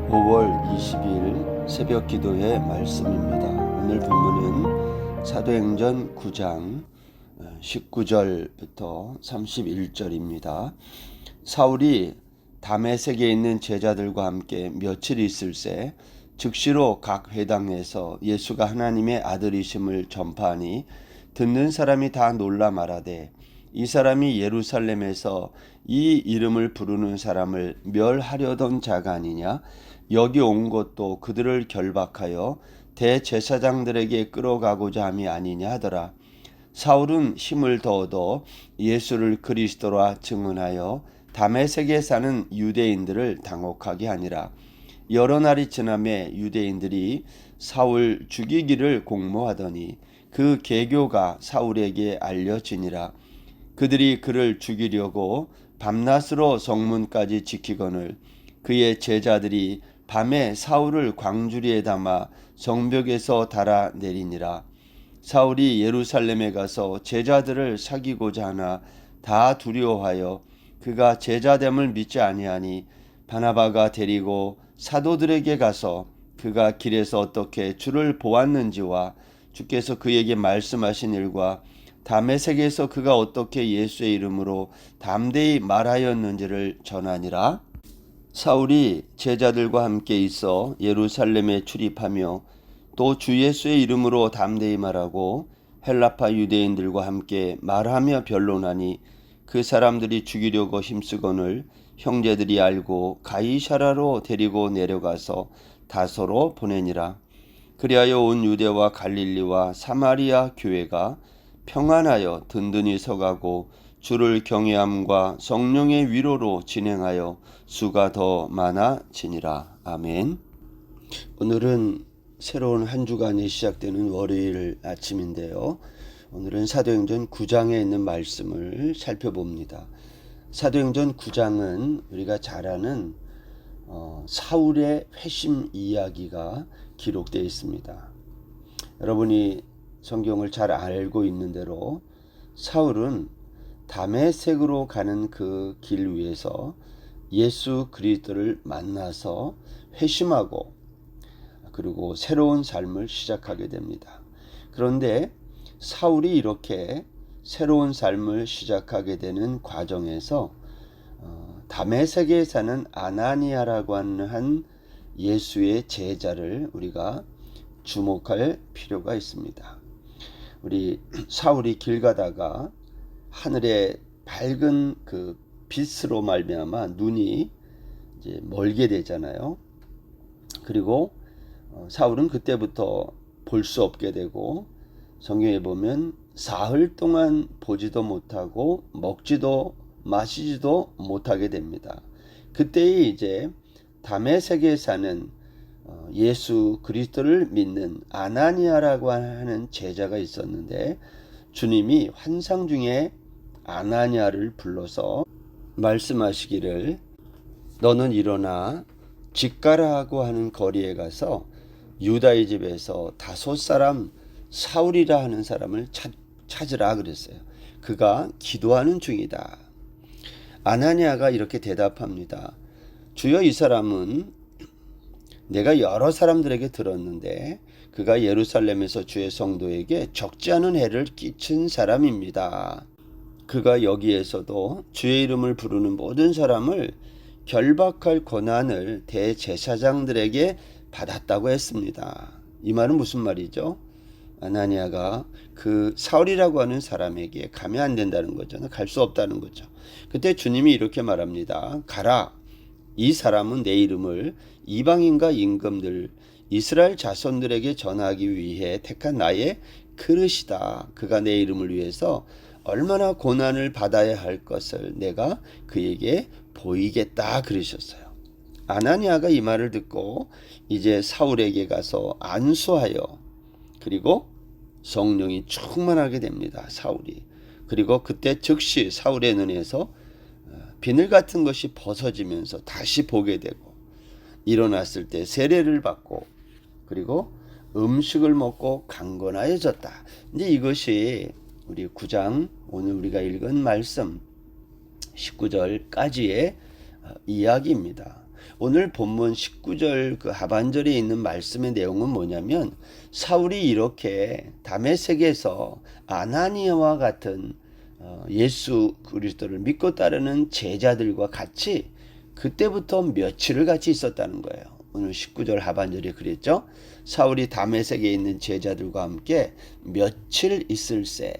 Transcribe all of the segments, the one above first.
5월 20일 새벽 기도의 말씀입니다. 오늘 본문은 사도행전 9장 19절부터 31절입니다. 사울이 다메섹에 있는 제자들과 함께 며칠 있을새 즉시로 각 회당에서 예수가 하나님의 아들이심을 전파하니 듣는 사람이 다 놀라 말하되 이 사람이 예루살렘에서 이 이름을 부르는 사람을 멸하려던 자가 아니냐. 여기 온 것도 그들을 결박하여 대제사장들에게 끌어가고자 함이 아니냐 하더라. 사울은 힘을 더 얻어 예수를 그리스도라 증언하여 다메섹에 사는 유대인들을 당혹하게 하니라. 여러 날이 지나매 유대인들이 사울 죽이기를 공모하더니 그 계교가 사울에게 알려지니라. 그들이 그를 죽이려고 밤낮으로 성문까지 지키거늘 그의 제자들이 밤에 사울을 광주리에 담아 성벽에서 달아 내리니라. 사울이 예루살렘에 가서 제자들을 사귀고자 하나 다 두려워하여 그가 제자됨을 믿지 아니하니 바나바가 데리고 사도들에게 가서 그가 길에서 어떻게 주를 보았는지와 주께서 그에게 말씀하신 일과 다메섹에서 그가 어떻게 예수의 이름으로 담대히 말하였는지를 전하니라. 사울이 제자들과 함께 있어 예루살렘에 출입하며 또 주 예수의 이름으로 담대히 말하고 헬라파 유대인들과 함께 말하며 변론하니 그 사람들이 죽이려고 힘쓰거늘 형제들이 알고 가이사라로 데리고 내려가서 다소로 보내니라. 그리하여 온 유대와 갈릴리와 사마리아 교회가 평안하여 든든히 서가고 주를 경외함과 성령의 위로로 진행하여 수가 더 많아지니라. 아멘. 오늘은 새로운 한 주간이 시작되는 월요일 아침인데요. 오늘은 사도행전 9장에 있는 말씀을 살펴봅니다. 사도행전 9장은 우리가 잘 아는 사울의 회심 이야기가 기록되어 있습니다. 여러분이 성경을 잘 알고 있는 대로 사울은 다메섹으로 가는 그 길 위에서 예수 그리스도를 만나서 회심하고 그리고 새로운 삶을 시작하게 됩니다. 그런데 사울이 이렇게 새로운 삶을 시작하게 되는 과정에서 다메섹에 사는 아나니아라고 하는 한 예수의 제자를 우리가 주목할 필요가 있습니다. 우리 사울이 길 가다가 하늘에 밝은 그 빛으로 말미암아 눈이 이제 멀게 되잖아요. 그리고 사울은 그때부터 볼 수 없게 되고 성경에 보면 사흘 동안 보지도 못하고 먹지도 마시지도 못하게 됩니다. 그때 이제 다메섹에 사는 예수 그리스도를 믿는 아나니아라고 하는 제자가 있었는데 주님이 환상 중에 아나니아를 불러서 말씀하시기를 너는 일어나 직가라고 하는 거리에 가서 유다의 집에서 다섯 사람 사울이라 하는 사람을 찾으라 그랬어요. 그가 기도하는 중이다. 아나니아가 이렇게 대답합니다. 주여, 이 사람은 내가 여러 사람들에게 들었는데 그가 예루살렘에서 주의 성도에게 적지 않은 해를 끼친 사람입니다. 그가 여기에서도 주의 이름을 부르는 모든 사람을 결박할 권한을 대제사장들에게 받았다고 했습니다. 이 말은 무슨 말이죠? 아나니아가 그 사울이라고 하는 사람에게 가면 안 된다는 거죠. 갈 수 없다는 거죠. 그때 주님이 이렇게 말합니다. 가라. 이 사람은 내 이름을 이방인과 임금들 이스라엘 자손들에게 전하기 위해 택한 나의 그릇이다. 그가 내 이름을 위해서 얼마나 고난을 받아야 할 것을 내가 그에게 보이겠다 그러셨어요. 아나니아가 이 말을 듣고 이제 사울에게 가서 안수하여 그리고 성령이 충만하게 됩니다. 사울이. 그리고 그때 즉시 사울의 눈에서 비늘 같은 것이 벗어지면서 다시 보게 되고 일어났을 때 세례를 받고 그리고 음식을 먹고 강건하여졌다. 이제 이것이 우리 9장 오늘 우리가 읽은 말씀 19절까지의 이야기입니다. 오늘 본문 19절 그 하반절에 있는 말씀의 내용은 뭐냐면 사울이 이렇게 다메섹에서 아나니아와 같은 예수 그리스도를 믿고 따르는 제자들과 같이 그때부터 며칠을 같이 있었다는 거예요. 오늘 19절 하반절에 그랬죠. 사울이 다메섹에 있는 제자들과 함께 며칠 있을세.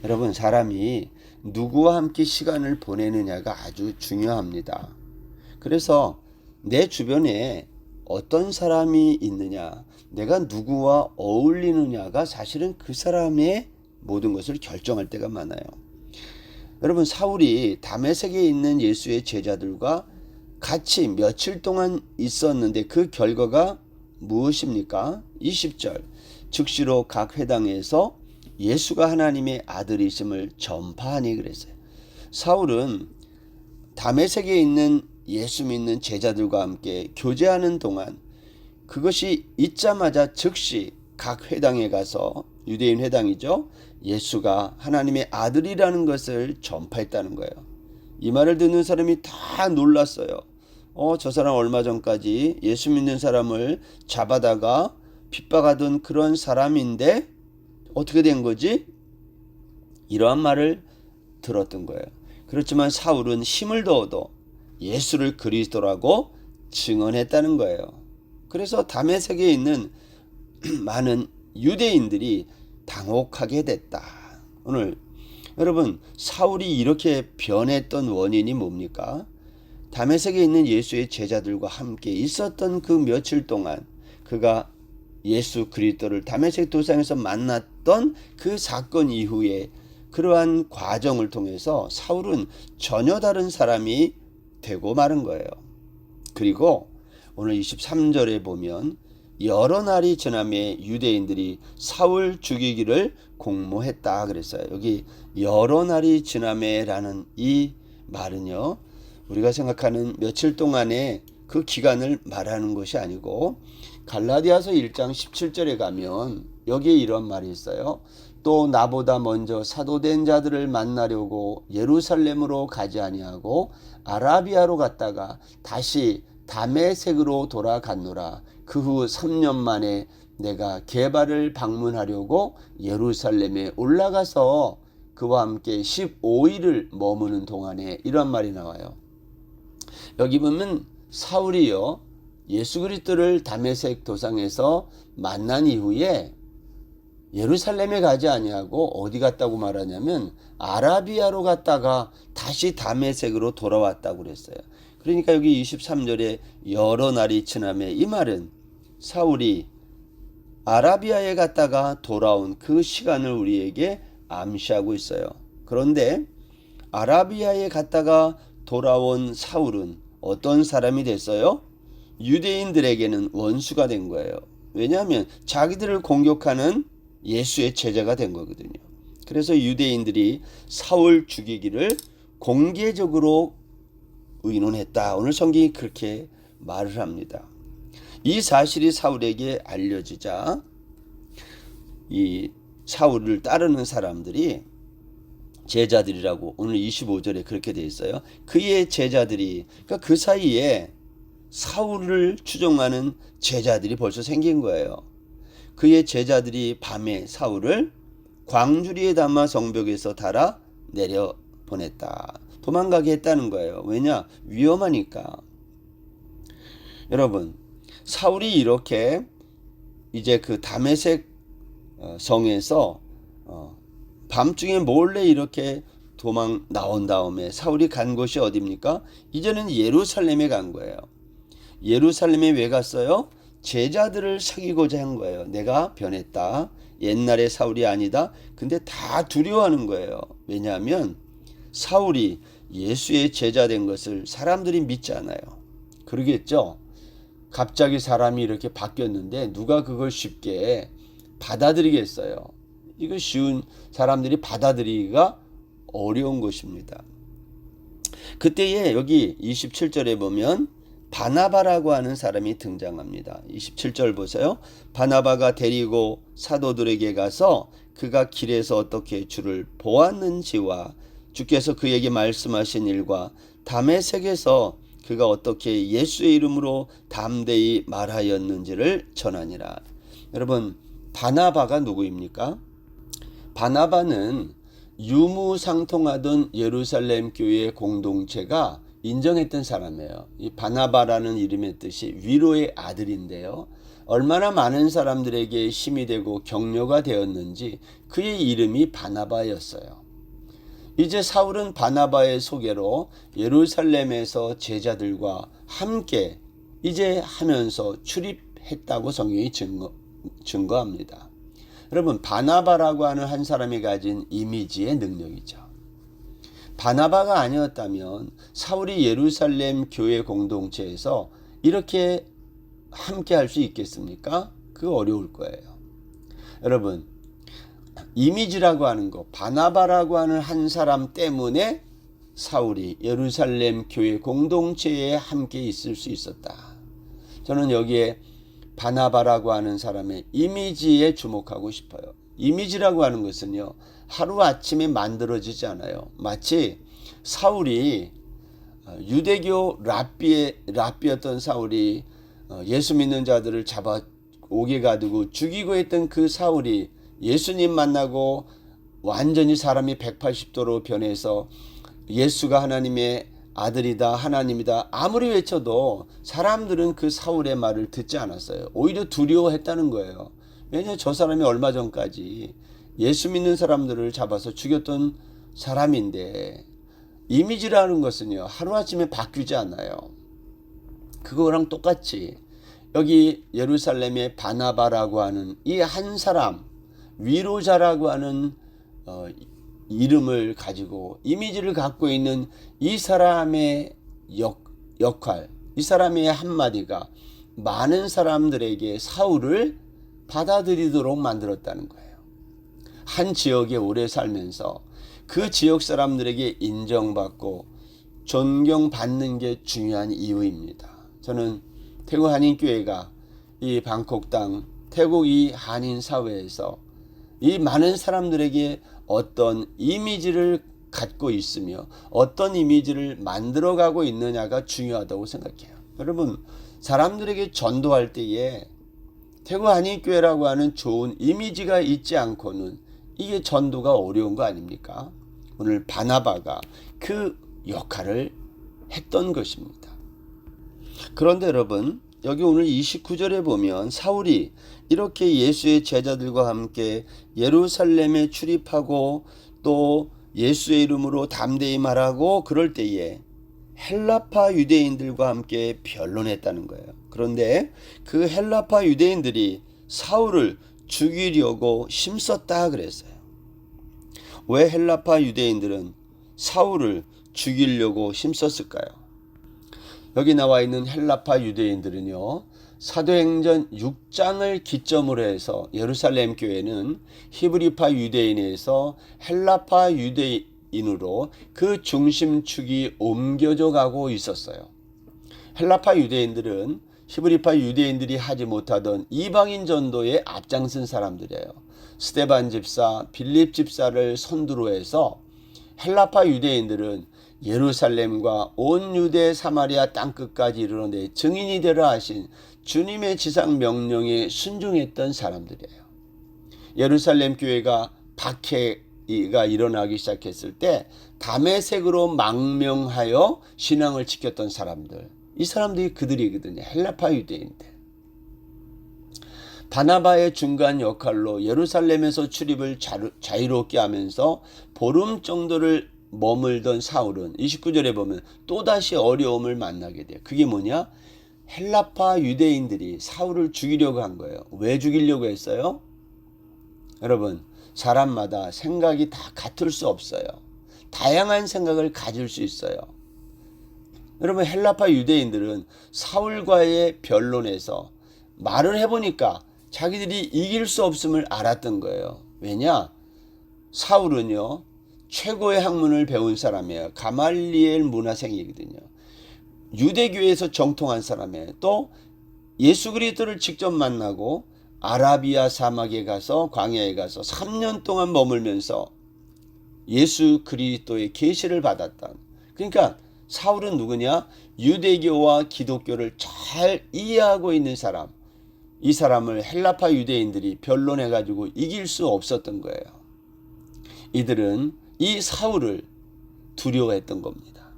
여러분, 사람이 누구와 함께 시간을 보내느냐가 아주 중요합니다. 그래서 내 주변에 어떤 사람이 있느냐, 내가 누구와 어울리느냐가 사실은 그 사람의 모든 것을 결정할 때가 많아요. 여러분, 사울이 다메섹에 있는 예수의 제자들과 같이 며칠 동안 있었는데 그 결과가 무엇입니까? 20절 즉시로 각 회당에서 예수가 하나님의 아들이심을 전파하니 그랬어요. 사울은 다메섹에 있는 예수 믿는 제자들과 함께 교제하는 동안 그것이 있자마자 즉시 각 회당에 가서, 유대인 회당이죠, 예수가 하나님의 아들이라는 것을 전파했다는 거예요. 이 말을 듣는 사람이 다 놀랐어요. 저 사람 얼마 전까지 예수 믿는 사람을 잡아다가 핍박하던 그런 사람인데 어떻게 된 거지? 이러한 말을 들었던 거예요. 그렇지만 사울은 힘을 더어도 예수를 그리스도라고 증언했다는 거예요. 그래서 다메섹에 있는 많은 유대인들이 당혹하게 됐다. 오늘 여러분, 사울이 이렇게 변했던 원인이 뭡니까? 다메섹에 있는 예수의 제자들과 함께 있었던 그 며칠 동안 그가 예수 그리스도를 다메섹 도상에서 만났던 그 사건 이후에 그러한 과정을 통해서 사울은 전혀 다른 사람이 되고 마른 거예요. 그리고 오늘 23절에 보면 여러 날이 지남에 유대인들이 사울 죽이기를 공모했다 그랬어요. 여기 여러 날이 지남에라는 이 말은요, 우리가 생각하는 며칠 동안의 그 기간을 말하는 것이 아니고 갈라디아서 1장 17절에 가면 여기에 이런 말이 있어요. 또 나보다 먼저 사도된 자들을 만나려고 예루살렘으로 가지 아니하고 아라비아로 갔다가 다시 다메섹으로 돌아갔노라. 그 후 3년 만에 내가 게바를 방문하려고 예루살렘에 올라가서 그와 함께 15일을 머무는 동안에, 이런 말이 나와요. 여기 보면 사울이요, 예수 그리스도를 다메섹 도상에서 만난 이후에 예루살렘에 가지 아니하고 어디 갔다고 말하냐면 아라비아로 갔다가 다시 다메섹으로 돌아왔다고 그랬어요. 그러니까 여기 23절에 여러 날이 지남에, 이 말은 사울이 아라비아에 갔다가 돌아온 그 시간을 우리에게 암시하고 있어요. 그런데 아라비아에 갔다가 돌아온 사울은 어떤 사람이 됐어요? 유대인들에게는 원수가 된 거예요. 왜냐하면 자기들을 공격하는 예수의 제자가 된 거거든요. 그래서 유대인들이 사울 죽이기를 공개적으로 의논했다. 오늘 성경이 그렇게 말을 합니다. 이 사실이 사울에게 알려지자 이 사울을 따르는 사람들이, 제자들이라고 오늘 25절에 그렇게 되어 있어요. 그의 제자들이, 그러니까 그 사이에 사울을 추종하는 제자들이 벌써 생긴 거예요. 그의 제자들이 밤에 사울을 광주리에 담아 성벽에서 달아 내려 보냈다. 도망가게 했다는 거예요. 왜냐? 위험하니까. 여러분, 사울이 이렇게 이제 그 다메섹 성에서 밤중에 몰래 이렇게 도망 나온 다음에 사울이 간 곳이 어디입니까? 이제는 예루살렘에 간 거예요. 예루살렘에 왜 갔어요? 제자들을 사귀고자 한 거예요. 내가 변했다. 옛날의 사울이 아니다. 근데 다 두려워하는 거예요. 왜냐하면 사울이 예수의 제자 된 것을 사람들이 믿지 않아요. 그러겠죠? 갑자기 사람이 이렇게 바뀌었는데 누가 그걸 쉽게 받아들이겠어요? 이거 쉬운, 사람들이 받아들이기가 어려운 것입니다. 그때에 여기 27절에 보면 바나바라고 하는 사람이 등장합니다. 27절 보세요. 바나바가 데리고 사도들에게 가서 그가 길에서 어떻게 주를 보았는지와 주께서 그에게 말씀하신 일과 다메섹에서 그가 어떻게 예수의 이름으로 담대히 말하였는지를 전하니라. 여러분, 바나바가 누구입니까? 바나바는 유무상통하던 예루살렘 교회 공동체가 인정했던 사람이에요. 이 바나바라는 이름의 뜻이 위로의 아들인데요. 얼마나 많은 사람들에게 힘이 되고 격려가 되었는지 그의 이름이 바나바였어요. 이제 사울은 바나바의 소개로 예루살렘에서 제자들과 함께 이제 하면서 출입했다고 성경이 증거합니다. 여러분, 바나바라고 하는 한 사람이 가진 이미지의 능력이죠. 바나바가 아니었다면 사울이 예루살렘 교회 공동체에서 이렇게 함께 할 수 있겠습니까? 그거 어려울 거예요. 여러분, 이미지라고 하는 거, 바나바라고 하는 한 사람 때문에 사울이 예루살렘 교회 공동체에 함께 있을 수 있었다. 저는 여기에 바나바라고 하는 사람의 이미지에 주목하고 싶어요. 이미지라고 하는 것은요, 하루아침에 만들어지지 않아요. 마치 사울이 유대교 랍비였던 사울이 예수 믿는 자들을 잡아 옥에 가두고 죽이고 했던 그 사울이 예수님 만나고 완전히 사람이 180도로 변해서 예수가 하나님의 아들이다, 하나님이다 아무리 외쳐도 사람들은 그 사울의 말을 듣지 않았어요. 오히려 두려워했다는 거예요. 왜냐하면 저 사람이 얼마 전까지 예수 믿는 사람들을 잡아서 죽였던 사람인데, 이미지라는 것은요, 하루아침에 바뀌지 않아요. 그거랑 똑같이 여기 예루살렘의 바나바라고 하는 이 한 사람, 위로자라고 하는 이름을 가지고 이미지를 갖고 있는 이 사람의 역할, 이 사람의 한마디가 많은 사람들에게 사울을 받아들이도록 만들었다는 거예요. 한 지역에 오래 살면서 그 지역 사람들에게 인정받고 존경받는 게 중요한 이유입니다. 저는 태국 한인교회가 이 방콕 땅, 태국 이 한인 사회에서 이 많은 사람들에게 어떤 이미지를 갖고 있으며 어떤 이미지를 만들어가고 있느냐가 중요하다고 생각해요. 여러분, 사람들에게 전도할 때에 태국 한인교회라고 하는 좋은 이미지가 있지 않고는 이게 전도가 어려운 거 아닙니까? 오늘 바나바가 그 역할을 했던 것입니다. 그런데 여러분, 여기 오늘 29절에 보면 사울이 이렇게 예수의 제자들과 함께 예루살렘에 출입하고 또 예수의 이름으로 담대히 말하고 그럴 때에 헬라파 유대인들과 함께 변론했다는 거예요. 그런데 그 헬라파 유대인들이 사울을 죽이려고 힘썼다 그랬어요. 왜 헬라파 유대인들은 사울을 죽이려고 힘썼을까요? 여기 나와 있는 헬라파 유대인들은요, 사도행전 6장을 기점으로 해서 예루살렘 교회는 히브리파 유대인에서 헬라파 유대인으로 그 중심축이 옮겨져 가고 있었어요. 헬라파 유대인들은 히브리파 유대인들이 하지 못하던 이방인 전도에 앞장선 사람들이에요. 스데반 집사, 빌립 집사를 선두로 해서 헬라파 유대인들은 예루살렘과 온 유대 사마리아 땅끝까지 이르러내 증인이 되라 하신 주님의 지상 명령에 순종했던 사람들이에요. 예루살렘 교회가 박해가 일어나기 시작했을 때 다메섹으로 망명하여 신앙을 지켰던 사람들, 이 사람들이 그들이거든요. 헬라파 유대인들. 바나바의 중간 역할로 예루살렘에서 출입을 자유롭게 하면서 보름 정도를 머물던 사울은 29절에 보면 또다시 어려움을 만나게 돼요. 그게 뭐냐? 헬라파 유대인들이 사울을 죽이려고 한 거예요. 왜 죽이려고 했어요? 여러분, 사람마다 생각이 다 같을 수 없어요. 다양한 생각을 가질 수 있어요. 여러분, 헬라파 유대인들은 사울과의 변론에서 말을 해보니까 자기들이 이길 수 없음을 알았던 거예요. 왜냐? 사울은요, 최고의 학문을 배운 사람이에요. 가말리엘 문화생이거든요. 유대교에서 정통한 사람이에요. 또 예수 그리스도를 직접 만나고 아라비아 사막에 가서 광야에 가서 3년 동안 머물면서 예수 그리스도의 계시를 받았다. 그러니까 사울은 누구냐? 유대교와 기독교를 잘 이해하고 있는 사람. 이 사람을 헬라파 유대인들이 변론해가지고 이길 수 없었던 거예요. 이들은 이 사울을 두려워했던 겁니다.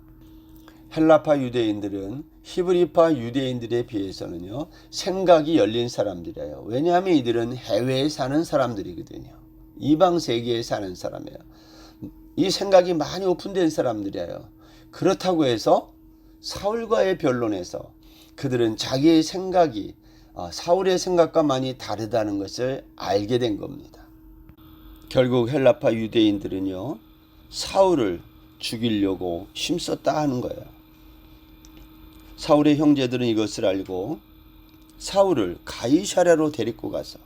헬라파 유대인들은 히브리파 유대인들에 비해서는요, 생각이 열린 사람들이에요. 왜냐하면 이들은 해외에 사는 사람들이거든요. 이방 세계에 사는 사람이에요. 이 생각이 많이 오픈된 사람들이에요. 그렇다고 해서 사울과의 변론에서 그들은 자기의 생각이 사울의 생각과 많이 다르다는 것을 알게 된 겁니다. 결국 헬라파 유대인들은요, 사울을 죽이려고 힘썼다 하는 거예요. 사울의 형제들은 이것을 알고 사울을 가이사랴로 데리고 가서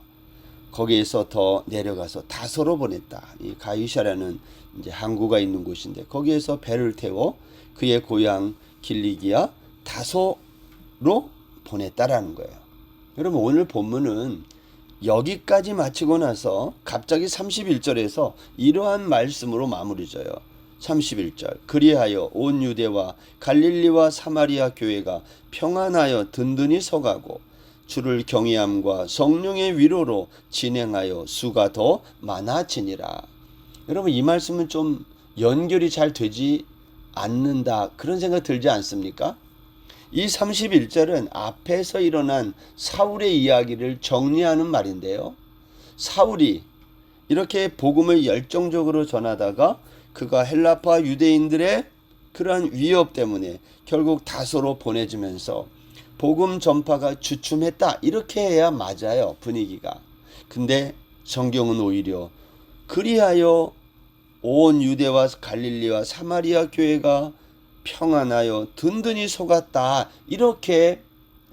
거기에서 더 내려가서 다소로 보냈다. 이 가이사랴는 이제 항구가 있는 곳인데 거기에서 배를 태워 그의 고향 길리기아 다소로 보냈다라는 거예요. 여러분, 오늘 본문은 여기까지 마치고 나서 갑자기 31절에서 이러한 말씀으로 마무리 져요. 31절, 그리하여 온 유대와 갈릴리와 사마리아 교회가 평안하여 든든히 서가고 주를 경외함과 성령의 위로로 진행하여 수가 더 많아지니라. 여러분, 이 말씀은 좀 연결이 잘 되지 않는다, 그런 생각 들지 않습니까? 이 31절은 앞에서 일어난 사울의 이야기를 정리하는 말인데요. 사울이 이렇게 복음을 열정적으로 전하다가 그가 헬라파 유대인들의 그러한 위협 때문에 결국 다소로 보내지면서 복음 전파가 주춤했다, 이렇게 해야 맞아요, 분위기가. 근데 성경은 오히려 그리하여 온 유대와 갈릴리와 사마리아 교회가 평안하여 든든히 속았다, 이렇게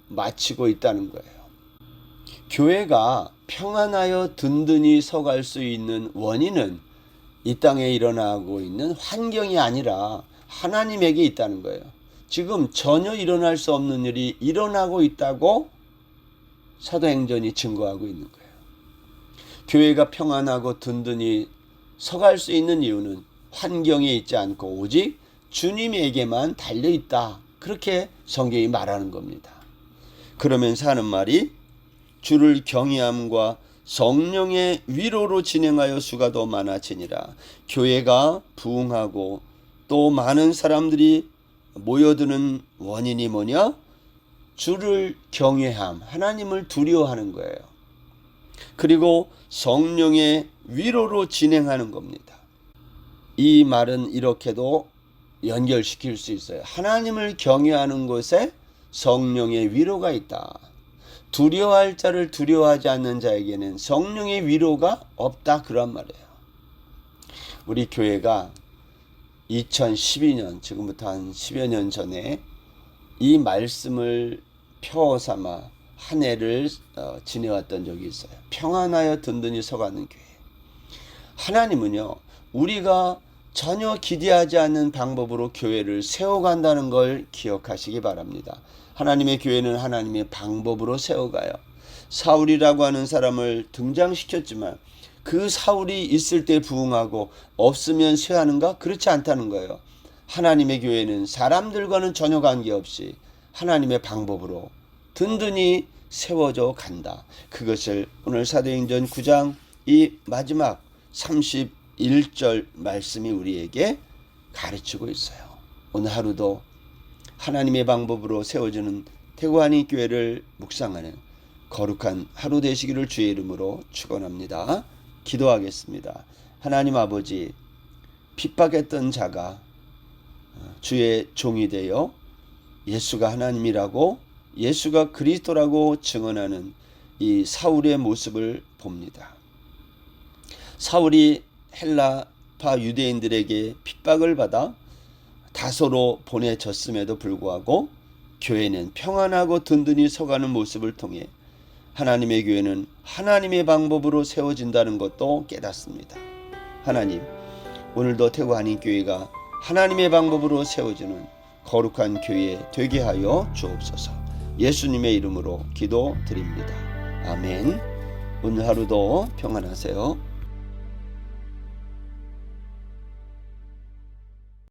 마치고 있다는 거예요. 교회가 평안하여 든든히 서갈 수 있는 원인은 이 땅에 일어나고 있는 환경이 아니라 하나님에게 있다는 거예요. 지금 전혀 일어날 수 없는 일이 일어나고 있다고 사도행전이 증거하고 있는 거예요. 교회가 평안하고 든든히 서갈 수 있는 이유는 환경에 있지 않고 오직 주님에게만 달려있다, 그렇게 성경이 말하는 겁니다. 그러면서 하는 말이 주를 경외함과 성령의 위로로 진행하여 수가 더 많아지니라. 교회가 부흥하고 또 많은 사람들이 모여드는 원인이 뭐냐? 주를 경외함, 하나님을 두려워하는 거예요. 그리고 성령의 위로로 진행하는 겁니다. 이 말은 이렇게도 연결시킬 수 있어요. 하나님을 경외하는 곳에 성령의 위로가 있다. 두려워할 자를 두려워하지 않는 자에게는 성령의 위로가 없다, 그런 말이에요. 우리 교회가 2012년, 지금부터 한 10여 년 전에 이 말씀을 표 삼아 한 해를 지내왔던 적이 있어요. 평안하여 든든히 서가는 교회. 하나님은요, 우리가 전혀 기대하지 않는 방법으로 교회를 세워간다는 걸 기억하시기 바랍니다. 하나님의 교회는 하나님의 방법으로 세워가요. 사울이라고 하는 사람을 등장시켰지만 그 사울이 있을 때 부흥하고 없으면 쇠하는가? 그렇지 않다는 거예요. 하나님의 교회는 사람들과는 전혀 관계없이 하나님의 방법으로 든든히 세워져 간다. 그것을 오늘 사도행전 9장 이 마지막 31절 말씀이 우리에게 가르치고 있어요. 오늘 하루도 하나님의 방법으로 세워지는 태구한인 교회를 묵상하는 거룩한 하루 되시기를 주의 이름으로 축원합니다. 기도하겠습니다. 하나님 아버지, 핍박했던 자가 주의 종이 되어 예수가 하나님이라고, 예수가 그리스도라고 증언하는 이 사울의 모습을 봅니다. 사울이 헬라파 유대인들에게 핍박을 받아 다소로 보내졌음에도 불구하고 교회는 평안하고 든든히 서가는 모습을 통해 하나님의 교회는 하나님의 방법으로 세워진다는 것도 깨닫습니다. 하나님, 오늘도 태구한인교회가 하나님의 방법으로 세워지는 거룩한 교회 되게 하여 주옵소서. 예수님의 이름으로 기도드립니다. 아멘. 오늘 하루도 평안하세요.